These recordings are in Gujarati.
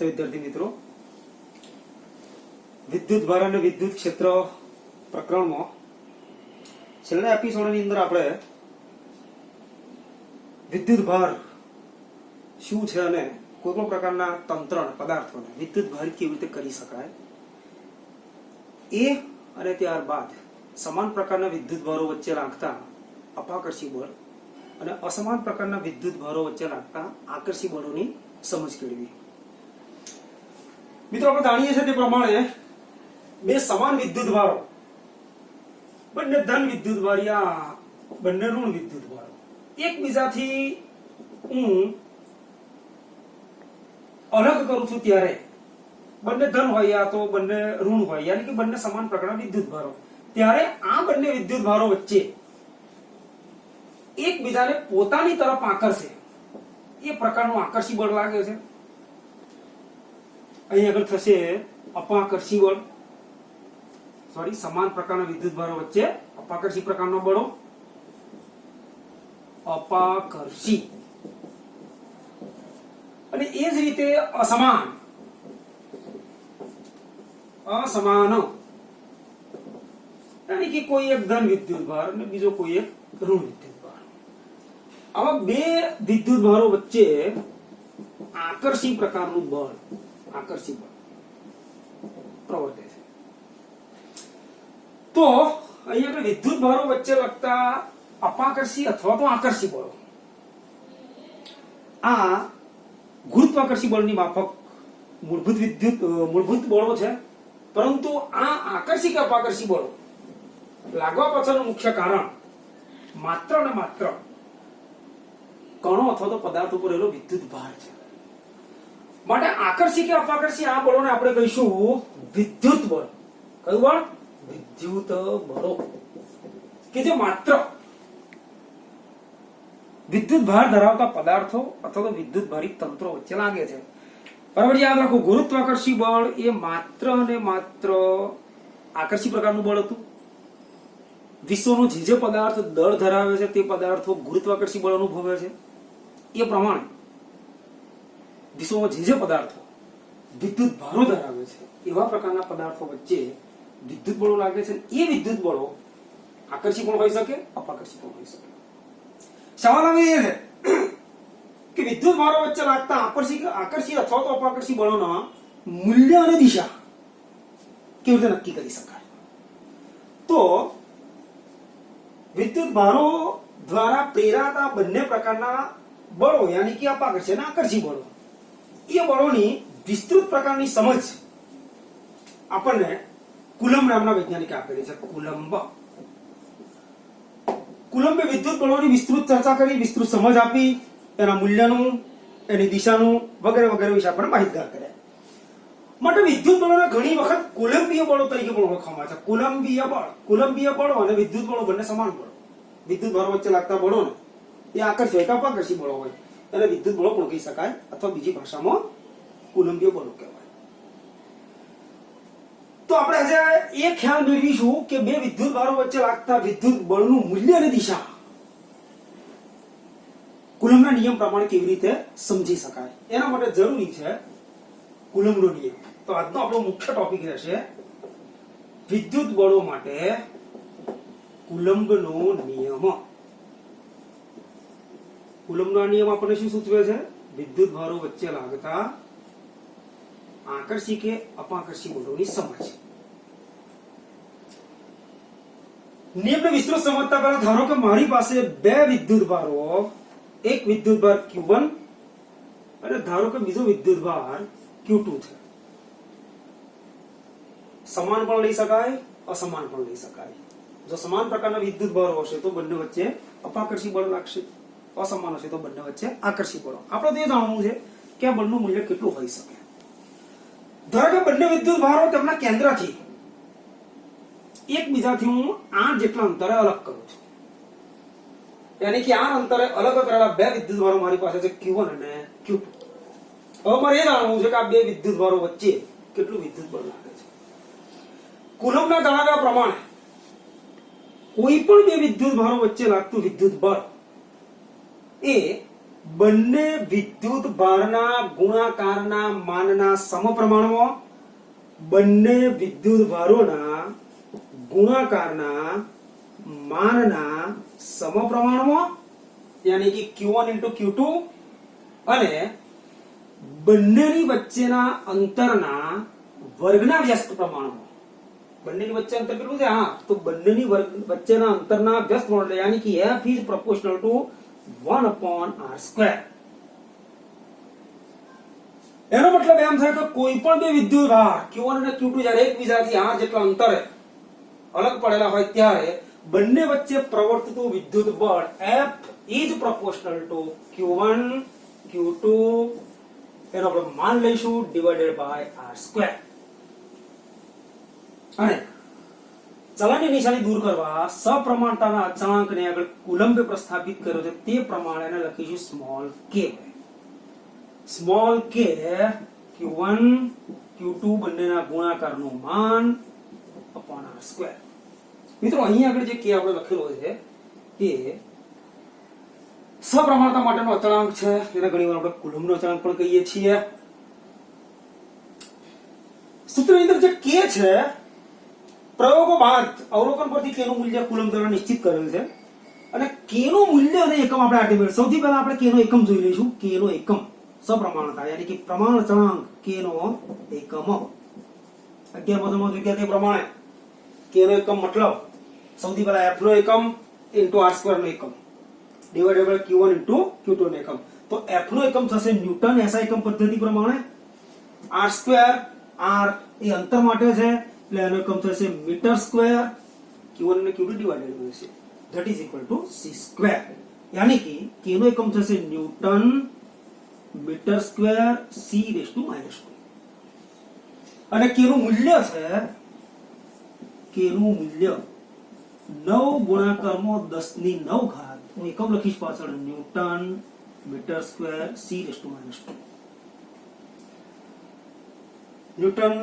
નમસ્તે વિદ્યાર્થી મિત્રો, વિદ્યુત ભાર અને વિદ્યુત ક્ષેત્ર પ્રકરણમાં છેલ્લા એપિસોડની અંદર આપણે વિદ્યુત ભાર શું છે અને કોઈ પણ પ્રકારના તંત્રણ પદાર્થોને વિદ્યુત ભારિત કેવી રીતે કરી શકાય એ અને ત્યારબાદ સમાન પ્રકારના વિદ્યુત ભારો વચ્ચે લાગતા અપાકર્ષી બળ અને અસમાન પ્રકારના વિદ્યુત ભારો વચ્ચે લાગતા આકર્ષી બળોની સમજ કેળવી. મિત્રો, આપણે જાણીએ છીએ તે પ્રમાણે બે સમાન વિદ્યુત ભારો, બંને ધન વિદ્યુત ભાર યા બંને ઋણ વિદ્યુત ભારો એકબીજાથી હું અલગ કરું છું ત્યારે બંને ધન હોય યા તો બંને ઋણ હોય, યાની કે બંને સમાન પ્રકારના વિદ્યુત ભારો, ત્યારે આ બંને વિદ્યુત ભારો વચ્ચે એકબીજાને પોતાની તરફ આકર્ષે એ પ્રકારનું આકર્ષી બળ લાગે છે. અહીં આગળ થશે અપાકર્ષી બળ, સોરી, સમાન પ્રકારના વિદ્યુત ભારો વચ્ચે અપાકર્ષી પ્રકારના બળો, અપાકર્ષી, અને એ જ રીતે અસમાન યાની કે કોઈ એક ધન વિદ્યુત ભાર અને બીજો કોઈ એક ઋણ વિદ્યુત ભાર. આવા બે વિદ્યુત ભારો વચ્ચે આકર્ષી પ્રકારનું બળ, આકર્ષી બળ પ્રવર્તે છે. તો અહીંયા આપણે વિદ્યુત ભારો વચ્ચે લગતા અપાકર્ષી અથવા તો આકર્ષી બળો, આ ગુરુત્વાકર્ષી બળની માફક મૂળભૂત બળો છે, પરંતુ આ આકર્ષી કે અપાકર્ષી બળો લાગવા પાછળનું મુખ્ય કારણ માત્ર ને માત્ર કણો અથવા તો પદાર્થ ઉપર રહેલો વિદ્યુત ભાર છે. માટે આકર્ષી કે અપાકર્ષી આ બળોને આપણે કહીશું વિદ્યુત બળ. કયું બળ? વિદ્યુત બળો કે જે માત્ર વિદ્યુત ભાર ધરાવતા પદાર્થો અથવા તો વિદ્યુત ભારિત તંત્રો વચ્ચે લાગે છે. બરાબર, યાદ રાખો, ગુરુત્વાકર્ષી બળ એ માત્ર ને માત્ર આકર્ષી પ્રકારનું બળ હતું. વિશ્વનો જે પદાર્થ દળ ધરાવે છે તે પદાર્થો ગુરુત્વાકર્ષી બળ અનુભવે છે. એ પ્રમાણે વિશ્વમાં જે પદાર્થો વિદ્યુત ભારો ધરાવે છે એવા પ્રકારના પદાર્થો વચ્ચે વિદ્યુત બળો લાગે છે. એ વિદ્યુત બળો આકર્ષી પણ હોઈ શકે, અપાકર્ષી પણ હોઈ શકે. સવાલ હવે એ છે કે વિદ્યુત ભારો વચ્ચે લાગતા આકર્ષી અથવા તો અપાકર્ષી બળોના મૂલ્ય અને દિશા કેવી રીતે નક્કી કરી શકાય? તો વિદ્યુત ભારો દ્વારા પ્રેરાતા બંને પ્રકારના બળો યાની કે અપાકર્ષી અને આકર્ષી બળો, એ બળોની વિસ્તૃત પ્રકારની સમજ આપણને કુલમ્બ નામના વૈજ્ઞાનિકે આપેલી છે. કુલમ્બે વિદ્યુત બળોની વિસ્તૃત ચર્ચા કરી, વિસ્તૃત સમજ આપી, એના મૂલ્યનું, એની દિશાનું વગેરે વગેરે વિશે આપણને માહિતગાર કર્યા. માટે વિદ્યુત બળોને ઘણી વખત કુલંબીય બળો તરીકે પણ ઓળખવામાં આવે છે. કુલંબીય બળો અને વિદ્યુત બળો બંને સમાન બળો. વિદ્યુત ભારો વચ્ચે લાગતા બળોને એ આકર્ષી હોય કે અપાકર્ષી બળો હોય એને વિદ્યુત બળો પણ કહી શકાય, અથવા બીજી ભાષામાં કુલંબીય બળો કહેવાય. તો આપણે આજે એ ખ્યાલ મેળવીશું કે બે વિદ્યુત ભારો વચ્ચે લાગતા વિદ્યુત બળનું મૂલ્ય અને દિશા કુલમ્બના નિયમ પ્રમાણે કેવી રીતે સમજી શકાય. એના માટે જરૂરી છે કુલમ્બનો નિયમ. તો આજનો આપણો મુખ્ય ટોપિક રહેશે વિદ્યુત બળો માટે કુલમ્બનો નિયમ. કુલમ્બનો નિયમ આપણને શું સૂચવે છે? વિદ્યુત ભારો વચ્ચે લાગતા આકર્ષી કે અપાકર્ષી બળોની સમજ. નિયમને વિસ્તૃત સમજતા પહેલા ધારો કે મારી પાસે બે વિદ્યુત ભારો, એક વિદ્યુત ભાર Q1 અને ધારો કે બીજો વિદ્યુત ભાર Q2 છે. સમાન પણ લઈ શકાય, અસમાન પણ લઈ શકાય. જો સમાન પ્રકારના વિદ્યુત ભારો હશે તો બંને વચ્ચે અપાકર્ષી બળ લાગશે, અસમાન હશે તો બંને વચ્ચે આકર્ષી બળો. આપણે તો એ જાણવું છે કે આ બળનું મૂલ્ય કેટલું હોઈ શકે. ધારો કે બંને વિદ્યુત ભારો તેમના કેન્દ્રથી એકબીજાથી હું 8 જેટલા અંતરે અલગ કરું છું. યાની કે આ અંતરે અલગ કરેલા બે વિદ્યુત ભારો મારી પાસે છે Q1 અને Q2. હવે મારે એ જાણવું છે કે આ બે વિદ્યુત ભારો વચ્ચે કેટલું વિદ્યુત બળ લાગે છે. કુલમ્બના જણાવ્યા પ્રમાણે કોઈ પણ બે વિદ્યુત ભારો વચ્ચે લાગતું વિદ્યુત બળ એ બંને વિદ્યુત ભારના ગુણાકારના માનના સમપ્રમાણમાં, બંને વિદ્યુત ભારોના ગુણાકારના માનના સમપ્રમાણમાં, યાની કે Q1 into Q2, અને બંનેની વચ્ચેના અંતરના વર્ગના વ્યસ્ત પ્રમાણમાં. બંનેની વચ્ચે અંતર કેટલું છે? હા, તો બંનેની વચ્ચેના અંતરના વ્યસ્ત પ્રમાણ, યાની કે F is proportional to 1/r². એનો મતલબ એમ થાય કે કોઈ પણ બે વિદ્યુત ભાર Q1 અને Q2 જ્યારે એકબીજાથી r જેટલા અંતરે અલગ પડેલા હોય ત્યારે બંને વચ્ચે પ્રવર્તતું વિદ્યુત બળ F is proportional to Q1 Q2 એનો આપણે માન લઈશું ડિવાઇડેડ બાય r². અને ચલનની નિશાની દૂર કરવા સપ્રમાણતાના અચળાંકને આગળ કુલંબે પ્રસ્થાપિત કર્યો છે તે પ્રમાણે એને લખીશું small k. Small k Q1 Q2 બંનેના ગુણાકારનું માન અપોન r². મિત્રો અહીં આગળ જે k આપણે લખેલો છે એ સપ્રમાણતા માટેનો અચળાંક છે, એને ઘણીવાર આપણે કુલંબનો અચળાંક પણ કહીએ છીએ. સૂત્રની અંદર જે k છે પ્રયોગો બાદ અવલોકન પરથી k નું મૂલ્ય કુલંબ દ્વારા નિશ્ચિત કરેલ છે, અને k નું મૂલ્ય અને એકમ આપણે આ ટેબલ. સૌથી પહેલા આપણે k નો એકમ જોઈ લઈશું. k નો એકમ સપ્રમાણતા યાની કે પ્રમાણ અચળાંક k નો એકમ 11 જગ્યા તે પ્રમાણે k નો એકમ મતલબ સૌથી પહેલા f નો એકમ into r² નો એકમ divided by Q1 into Q2 નો એકમ. તો f નો એકમ થશે ન્યૂટન SI એકમ પદ્ધતિ પ્રમાણે, r² r એ અંતર માટે છે એટલે એનો એકમ થશે મીટર સ્ક્વેર, Q1 અને Q2 ડિવાઇડેડ થશે that is equal to c². યાની કે k નો એકમ થશે ન્યૂટન મીટર સ્ક્વેર c⁻². અને k નું મૂલ્ય છે, k નું મૂલ્ય 9 ગુણાકારમાં 10⁹ હું એકમ લખીશ પાછળ newton metre square c⁻². Newton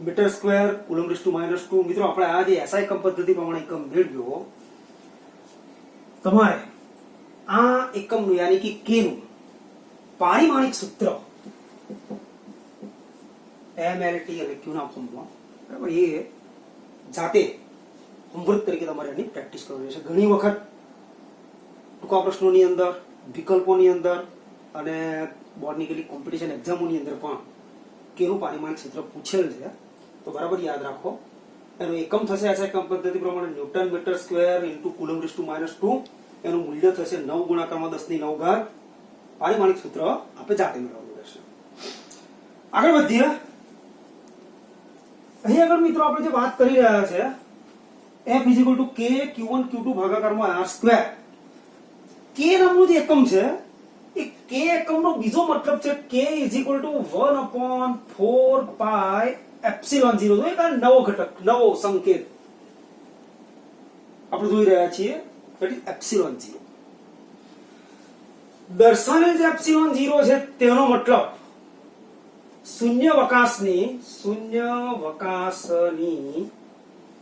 metre square coulomb. મિત્રો આપણે આ જે SI એકમ પદ્ધતિ પ્રમાણે એકમ મેળવ્યો, તમારે આ એકમનું યાની કે k નું પારિમાણિક સૂત્ર MLT અને Q ના ફોર્મમાં બરાબર એ જાતે હોમવર્ક તરીકે તમારે એની પ્રેક્ટિસ કરવાની છે. ઘણી વખત ટૂંકા પ્રશ્નોની અંદર, વિકલ્પોની અંદર અને બોર્ડની કેટલીક કોમ્પિટિશન એક્ઝામોની અંદર પણ k નું પારિમાણિક સૂત્ર પૂછેલ છે, તો બરાબર યાદ રાખો. એનો એકમ થશે SI એકમ પદ્ધતિ પ્રમાણે ન્યૂટન મીટર સ્ક્વેર ઇન્ટુ કુલમ⁻². એનું મૂલ્ય થશે 9 ગુણાકારમાં 10⁹. પારિમાણિક સૂત્ર આપણે જાતે મેળવવું રહેશે. આગળ વધીએ. અહીં આગળ મિત્રો આપણે જે વાત કરી રહ્યા છે F is equal to k Q1 Q2 ભાગાકારમાં r². k નામનું જે એકમ છે એ k એકમનો બીજો મતલબ છે k is equal to 1/4πε0. તો એક નવો ઘટક, નવો સંકેત આપણે જોઈ રહ્યા છીએ, ε0. દર્શાવેલ જે ε0 છે તેનો મતલબ શૂન્યાવકાશની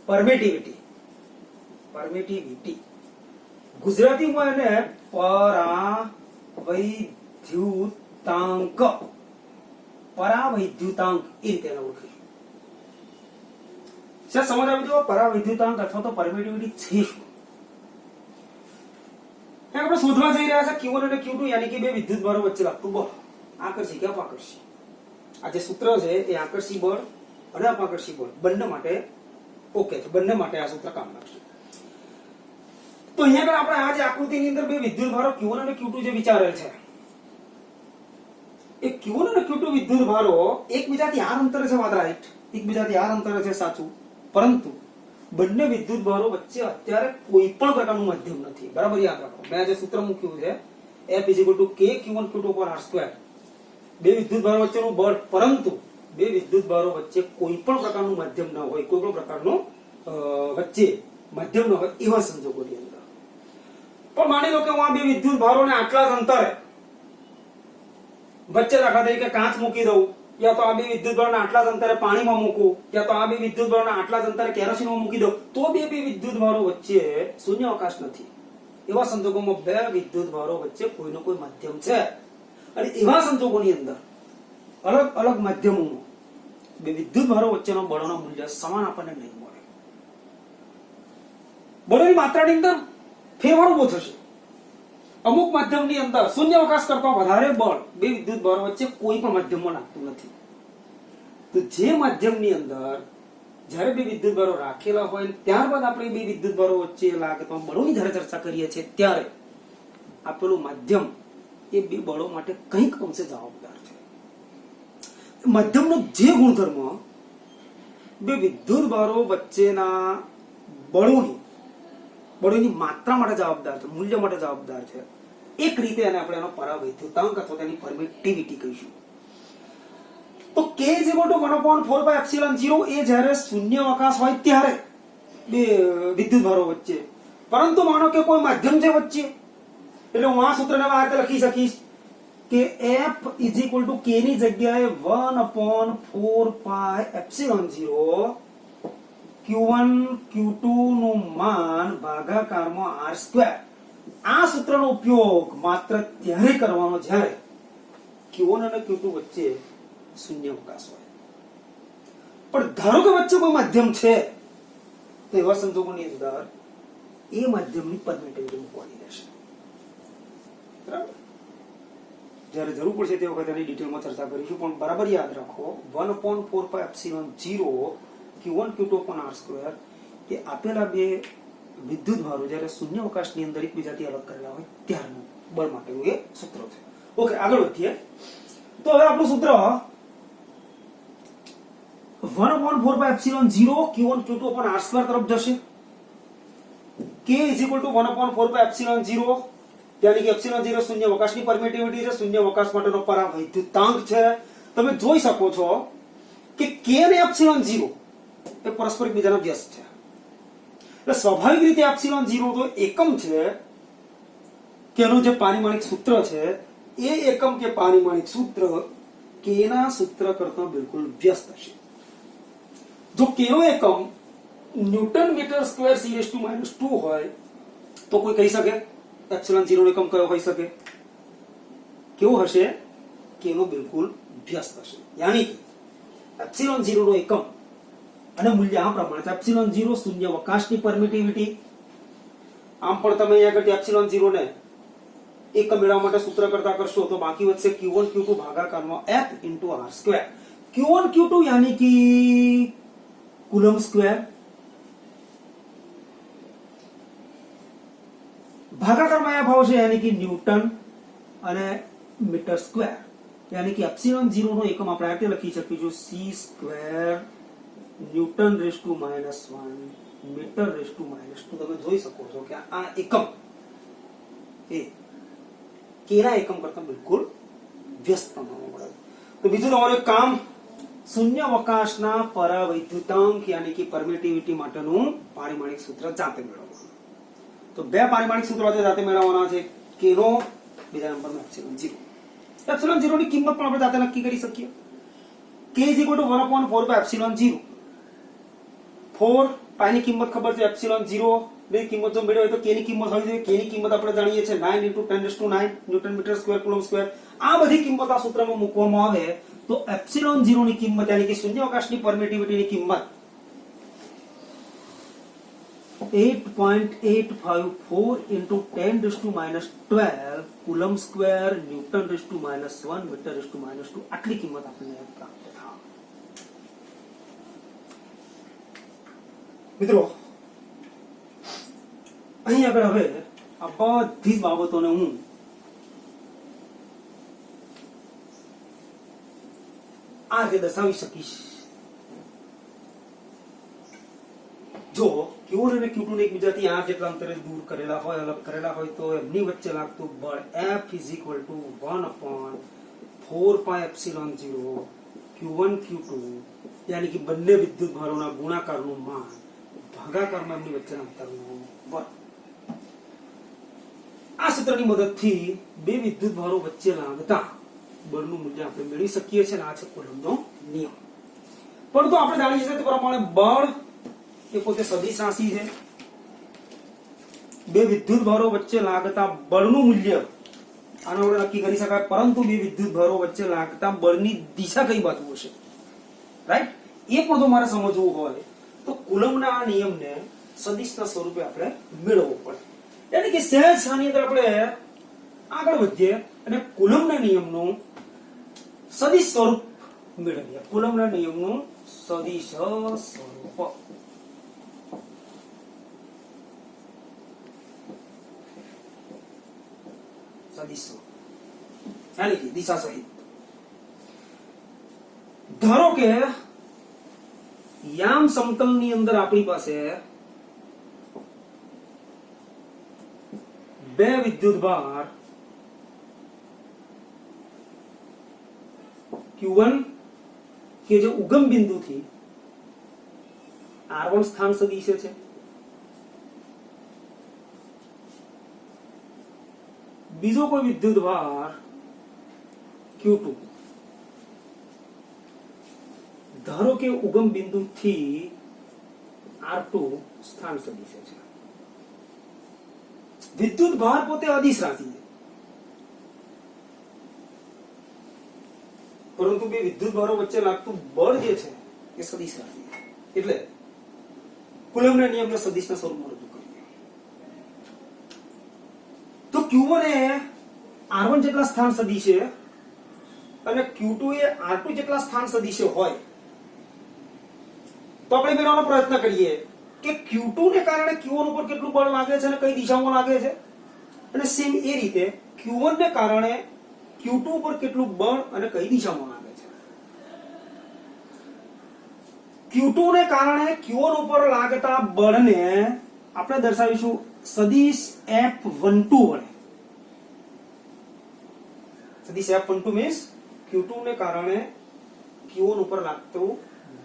પરમિટિવિટી ગુજરાતીમાં એને પરાવૈદ્યુતાંક એ રીતે ઓળખીશું. સમજ આવી જો પરાવૈદ્યુતાંક અથવા તો પરમિટિવિટી છે શું? આપણે શોધવા જઈ રહ્યા છે Q1 અને Q2 યાની કે બે વિદ્યુત ભારો વચ્ચે લાગતું બળ, આકર્ષી કે અપાકર્ષી. આ જે સૂત્ર છે એ આકર્ષી બળ અને અપાકર્ષી બળ બંને માટે ઓકે છે, બંને માટે આ સૂત્ર કામ લાગશે. તો અહીંયા આગળ આપણે આ જે આકૃતિની અંદર બે વિદ્યુત ભારો Q1 અને Q2 જે વિચારેલ છે, એ Q1 અને Q2 વિદ્યુત ભારો એકબીજાથી r અંતરે છે, વાત રાઈટ, એકબીજાથી r અંતરે છે, સાચું. પરંતુ બંને વિદ્યુત ભારો વચ્ચે અત્યારે કોઈ પણ પ્રકારનું માધ્યમ નથી, બરાબર યાદ રાખો. મેં જે સૂત્ર મૂક્યું છે F is equal to k Q1 Q2 પર r². બે વિદ્યુત ભારો વચ્ચેનું બળ, પરંતુ બે વિદ્યુત ભારો વચ્ચે કોઈ પણ પ્રકારનું માધ્યમ ન હોય, કોઈ પણ પ્રકારનું વચ્ચે માધ્યમ ન હોય એવા સંજોગોની અંદર. પણ માની લો કે હું આ બે વિદ્યુત ભારોને આટલા જ અંતરે વચ્ચે દાખલા તરીકે કાચ મૂકી દઉં, યા તો આ બે વિદ્યુત ભારોને આટલા જ અંતરે પાણીમાં મૂકું, યા તો આ બે વિદ્યુત ભારોને આટલા જ અંતરે કેરોસીનમાં મૂકી દઉં, તો બે વિદ્યુત ભારો વચ્ચે શૂન્યાવકાશ નથી. એવા સંજોગોમાં બે વિદ્યુત ભારો વચ્ચે કોઈનો કોઈ માધ્યમ છે અને એવા સંજોગોની અંદર અલગ અલગ માધ્યમોમાં બે વિદ્યુત ભારો વચ્ચેનો બળોનું મૂલ્ય સમાન આપણને નહીં મળે. બળોની માત્રાની અંદર ફેરફાર ઉભો થશે. અમુક માધ્યમની અંદર શૂન્યાવકાશ કરતા વધારે બળ બે વિદ્યુત ભારો વચ્ચે કોઈ પણ માધ્યમમાં લાગતું નથી. તો જે માધ્યમની અંદર જ્યારે બે વિદ્યુત ભારો રાખેલા હોય ત્યારબાદ આપણે બે વિદ્યુત ભારો વચ્ચે લાગતા બળોની જ્યારે ચર્ચા કરીએ છીએ ત્યારે આપેલું માધ્યમ એ બે બળો માટે કંઈક અંશે જવાબદાર છે. માધ્યમનો જે ગુણધર્મ બે વિદ્યુત ભારો વચ્ચેના બળોની માત્રા માટે જવાબદાર છે, મૂલ્ય માટે જવાબદાર છે, એક રીતે એને આપણે એનો પરાવૈદ્યુતાંક અથવા તેની પરમિટિવિટી કહીશું. તો k = 1/4πε0 એ જ્યારે શૂન્યાવકાશ હોય ત્યારે બે વિદ્યુત ભારો વચ્ચે, પરંતુ માનો કે કોઈ માધ્યમ છે વચ્ચે, એટલે હું આ સૂત્રને આ રીતે લખી શકીશ કે f = k ની જગ્યાએ 1/4πε0 q1 q2 નું માન ભાગાકારમાં r². આ સૂત્રનો ઉપયોગ માત્ર ત્યારે કરવાનો જ્યારે q1 અને q2 વચ્ચે શૂન્યાવકાશ હોય. પણ ધારો કે વચ્ચે કોઈ માધ્યમ છે તો એવા સંજોગોની અંદર એ માધ્યમની પરમિટિવિટી મૂકવાની રહેશે. બરાબર? જ્યારે જરૂર પડશે તે વખતે એની ડિટેલમાં ચર્ચા કરીશું, પણ બરાબર યાદ રાખો 1/4πε0 q1 q2 r² એ આપેલા બે વિદ્યુત ભારો જ્યારે શૂન્યાવકાશની અંદર એકબીજાથી અલગ કરેલા હોય ત્યારનું બળ માટેનું એ સૂત્ર છે. ઓકે, આગળ વધીએ. તો હવે આપણું સૂત્ર 1/4πε0 q1 q2 r² તરફ જશે. k = 1/4πε0 यानी कि ε0 શૂન્યાવકાશની પરમિટિવિટી છે, શૂન્યાવકાશ માટેનો પરાવૈદ્યુતાંક છે. તમે જોઈ શકો છો કે k અને ε0 એ પરસ્પર એકબીજાના વ્યસ્ત છે. એટલે સ્વાભાવિક રીતે ε0 તો એકમ છે કે એનું જે પારિમાણિક સૂત્ર છે એ એકમ કે પારિમાણિક સૂત્ર k ના સૂત્ર કરતા બિલકુલ વ્યસ્ત હશે. જો k નો એકમ ન્યૂટન મીટર સ્ક્વેર c⁻² હોય તો કોઈ કહી શકે ε0 નો એકમ કયો હોઈ શકે? કેવો હશે? k નો બિલકુલ વ્યસ્ત હશે. યાની કે ε0 નો એકમ અને મૂલ્ય આ પ્રમાણે છે. ε0 શૂન્યાવકાશની પરમિટિવિટી. આમ પણ તમે અહીંયા આગળ ε0 ને એકમ મેળવવા માટે સૂત્ર કરતા કરશો તો બાકી વધશે q1 q2 ભાગાકારમાં f × r². q1 q2 यानी कि કુલમ સ્ક્વેર ભાગાકારમાં f આવશે यानी कि ન્યૂટન અને મીટર સ્ક્વેર. यानी कि ε0 નો એકમ આપણે આ રીતે લખી શકીશું c² ન્યૂટન (−1 મીટર (−2). તમે જોઈ શકો છો કે આ એકમ એ k ના એકમ કરતા બિલકુલ વ્યસ્ત પ્રમાણમાં મળે. તો બીજું તમારું કામ શૂન્યાવકાશના પરાવૈદ્યુતાંક यानी कि પરમિટિવિટી માટેનું પારિમાણિક સૂત્ર જાતે મેળવવાનું. તો બે પારિમાણિક સૂત્રો જાતે મેળવવાના છે. k નો બીજા નંબરનો ε0. ε0 ની કિંમત પણ આપણે જાતે નક્કી કરી શકીએ. k = 1/4πε0. 4 પાઈ ની કિંમત ખબર છે, ε0 ની કિંમત જો મેળવી હોય તો k ની કિંમત હોય છે. k ની કિંમત આપણે જાણીએ છીએ 9 × 10⁹ newton metre square coulomb square. આ બધી કિંમત આ સૂત્રમાં મૂકવામાં આવે તો ε0 ની કિંમત यानी कि શૂન્યાવકાશની પરમિટિવિટીની કિંમત 8.854 × 10⁻12 કુલમ સ્ક્વેર ન્યૂટન (−1 મીટર (−2). આટલી કિંમત આપણને પ્રાપ્ત થાય. મિત્રો અહીં આગળ હવે આ બધી બાબતોને હું આ રીતે દર્શાવી શકીશ. જો q1 અને q2 ને એકબીજાથી r જેટલા અંતરે દૂર કરેલા હોય, અલગ કરેલા હોય તો એમની વચ્ચે લાગતું બળ f = 1/4πε0 q1 q2 यानी कि બંને વિદ્યુત ભારોના ગુણાકારનું માન ભાગાકારમાં એમની વચ્ચેના અંતરનું બળ. આ સૂત્રની મદદથી બે વિદ્યુત ભારો વચ્ચે લાગતા બળનું મૂલ્ય આપણે મેળવી શકીએ છીએ. આ છે કુલમ્બનો નિયમ. પરંતુ આપણે જાણીએ છીએ તે પ્રમાણે બળ એ પોતે સદિશ રાશિ છે. બે વિદ્યુત ભારો વચ્ચે લાગતા બળનું મૂલ્ય આના વડે નક્કી કરી શકાય, પરંતુ બે વિદ્યુત ભારો વચ્ચે લાગતા બળની દિશા કઈ બાજુ હશે, રાઈટ? એ પણ તો મારે સમજવું હોય તો કુલમ્બના આ નિયમને સદિશના સ્વરૂપે આપણે મેળવવો પડે. એટલે કે સહેજ આની અંદર આપણે આગળ વધીએ અને કુલમ્બના નિયમનું સદિશ સ્વરૂપ મેળવીએ. કુલમ્બના નિયમનું સદિશ સ્વરૂપ. સદિશ यानी कि दिशा सहित. ધારો કે યામ સમતલની અંદર આપણી પાસે બે વિદ્યુત ભાર Q1 કે જે ઉગમ બિંદુથી R1 સ્થાન સદિશ છે, બીજો કોઈ વિદ્યુત ભાર Q2 ધારો કે ઉગમ બિંદુથી R2 સ્થાન સદિશ છે. વિદ્યુત ભાર પોતે અદિશ રાશિ છે, પરંતુ બે વિદ્યુત ભારો વચ્ચે લાગતું બળ જે છે એ સદિશ રાશિ છે. એટલે કુલમ્બના નિયમને સદિશના સ્વરૂપમાં રજૂ કરીએ તો Q1 એ R1 જેટલા સ્થાન સદિશ છે અને Q2 એ R2 જેટલા સ્થાન સદિશ હોય તો આપણે મેળવવાનો પ્રયત્ન કરીએ કે Q2 ને કારણે Q1 ઉપર કેટલું બળ લાગે છે અને કઈ દિશામાં લાગે છે, અને સેમ એ રીતે Q1 ને કારણે Q2 ઉપર કેટલું બળ અને કઈ દિશામાં લાગે છે. Q2 ને કારણે Q1 ઉપર લાગતા બળને આપણે દર્શાવીશું સદિશ F12 વડે. સદિશ F12 મીન્સ Q2 ને કારણે Q1 ઉપર લાગતું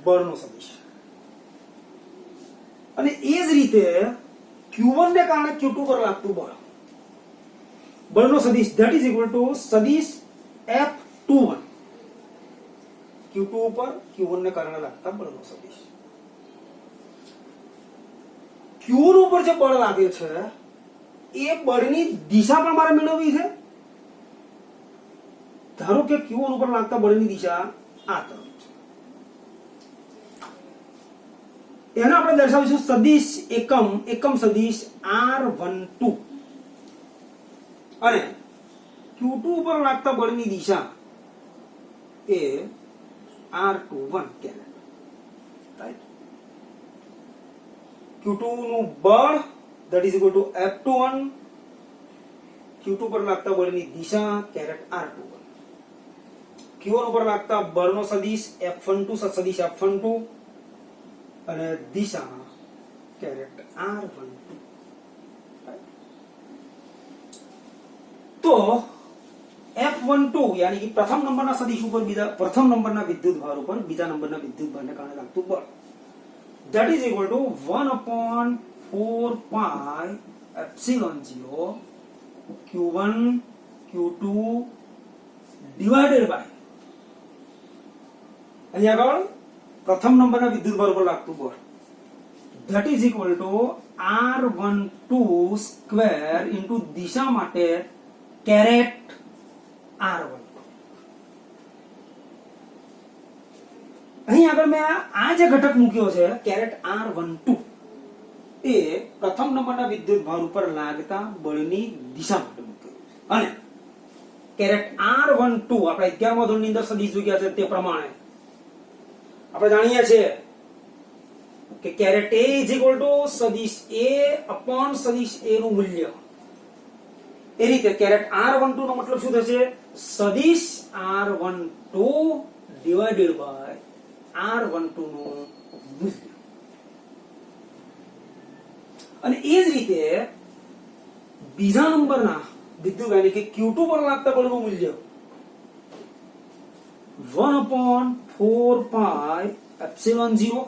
બળનો સદિશ, અને એ જ રીતે Q1 ને કારણે Q2 પર લાગતું બળનો સદિશ that is equal to સદિશ F21 Q2 ઉપર Q1 ને કારણે લાગતા બળનો સદિશ. Q1 ઉપર જે બળ લાગે છે એ બળની દિશા પણ મારે મેળવવી છે. ધારો કે Q1 ઉપર લાગતા બળની દિશા આ તરફ છે, એને આપણે દર્શાવીશું સદિશ એકમ સદિશ R12, અને Q2 ઉપર લાગતા બળની દિશા એ R21 કેરેટ, રાઈટ? Q2 નું બળ that is equal to F21, Q2 પર લાગતા બળની દિશા કેરેટ R21, Q1 ઉપર લાગતા બળનો સદિશ F12 સદિશ F12 અને દિશા કેરેટ R12. તો F12 यानी कि प्रथम नंबરના સદિશ ઉપર પ્રથમ નંબરના વિદ્યુત ભાર ઉપર બીજા નંબરના વિદ્યુત ભારને કારણે લાગતું બળ that is equal to 1/4 pi epsilon 0 Q1 Q2 divided by અહીંયા આગળ પ્રથમ નંબરના વિદ્યુત ભાર ઉપર લાગતું બળ that is equal to R12 square into દિશા માટે કેરેટ R12. અહીં આગળ મેં આ જે ઘટક મૂક્યો છે કેરેટ R12 એ પ્રથમ નંબરના વિદ્યુત ભાર ઉપર લાગતા બળની દિશા માટે મૂક્યો છે, અને કેરેટ R12 આપણે 11મા ધોરણની અંદર સદિશ જોયા છે તે પ્રમાણે આપણે જાણીએ છીએ કે caret A is equal to સદિશ A upon સદિશ A નું મૂલ્ય. એ રીતે કેરેટ R12 નો મતલબ શું થશે? સદિશ R12 ડિવાઇડેડ બાય R12 નું મૂલ્ય. અને એ જ રીતે બીજા નંબરના વિદ્યુત એટલે કે Q2 પર લાગતા બળનું મૂલ્ય 1/4 pi epsilon 0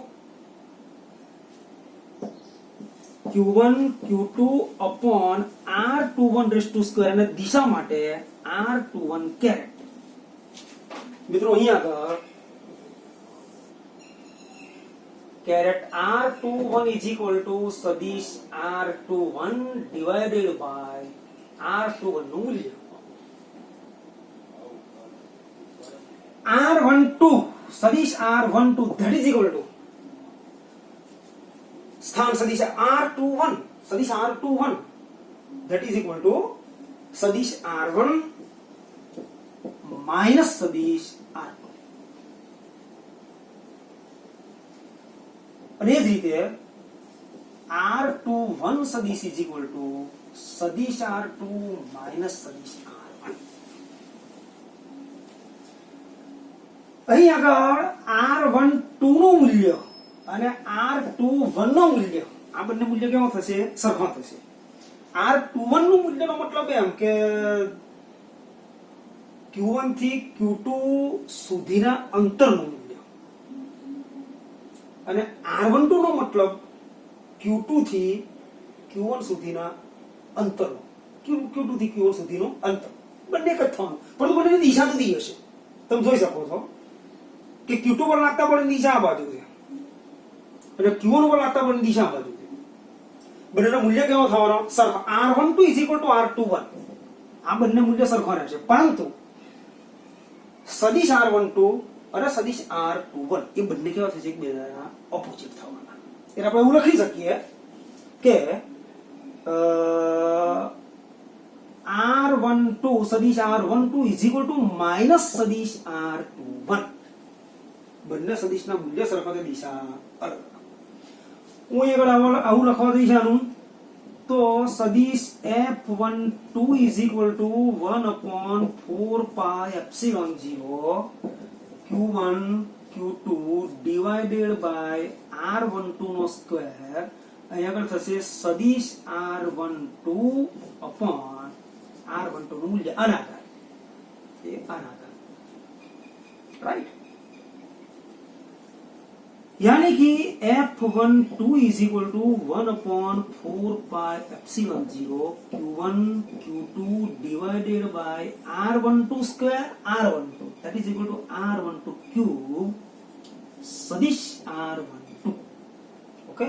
Q1 Q2 upon R21 raised to square અને દિશા માટે R21 કેરેટ. મિત્રો અહીં આગળ carat R21 is equal to सदिश R21 डिवाइडेड बाय R21 નું મૂલ્ય R12 સદિશ R12 that is equal to स्थान सदिश R21 सदिश R21 that is equal to सदिश R1 माइनस सदिश R2 અને જ રીતે R21 સદિશ is equal to સદિશ R2 માઇનસ સદિશ R1 અહીં આગળ R12 નું મૂલ્ય અને R21 નું મૂલ્ય આ બંને મૂલ્ય કેવો થશે સરખા થશે R21 નું મૂલ્યનો મતલબ એમ કે Q1 થી Q2 સુધીના અંતરનું મૂલ્ય અને R12 નો મતલબ Q2 થી Q1 સુધીના અંતરનો Q2 થી Q1 સુધીનો અંતર બંને એક જ થવાનું પરંતુ બંનેની દિશા જુદી હશે તમે જોઈ શકો છો કે Q2 પર લાગતા બળની દિશા આ બાજુ છે અને Q1 પર લાગતા બળની દિશા આ બાજુ છે બંનેનો મૂલ્ય કેવો થવાનો સરખો R12 is equal to R21 આ બંને મૂલ્ય સરખા રહેશે પરંતુ સદિશ R12 અને સદિશ R21 એ બંને કેવા થશે એકબીજાના ઓપોઝિટ થવાના એટલે આપણે એવું લખી શકીએ કે R12 સદિશ R12 is equal to minus સદિશ R21 બંને સદિશના મૂલ્ય સરખા છે દિશા અલગ હું આગળ આવું લખવા દઈશ આનું તો સદિશ F12 is equal to 1/4 pi epsilon 0 Q1 Q2 divided by R12 નો સ્ક્વેર અહીં આગળ થશે સદિશ R12 upon R12 નું મૂલ્ય અનાકાર એ અનાકાર રાઈટ यानी कि F12 is equal to 1/4 pi epsilon 0 Q1 Q2 divided by R12 square R12 that is equal to R12 cube सदिश R12 ओके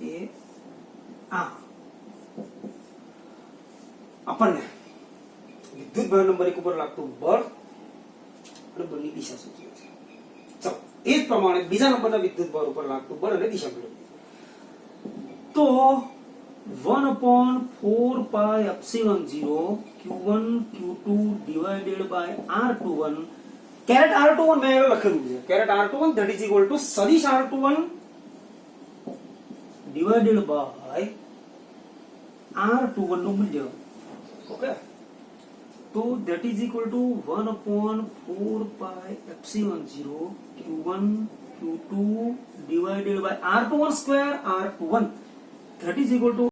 ये આપણને વિદ્યુત ભાર નંબર 1 ઉપર લાગતું બળ અને બળની દિશા સૂચવે છે ચલો એ જ પ્રમાણે બીજા નંબરના વિદ્યુત ભાર ઉપર લાગતું બળ અને દિશા મેળવીએ તો 1/4 pi epsilon 0 Q1 Q2 divided by R21 caret R21 મેં લખેલું છે caret R21 that is equal to સદિશ R21 divided by R21 નું મૂલ્ય ઓકે तो that is equal to 1/4 pi epsilon 0 Q1 Q2 divided by R21 square R21 that is equal to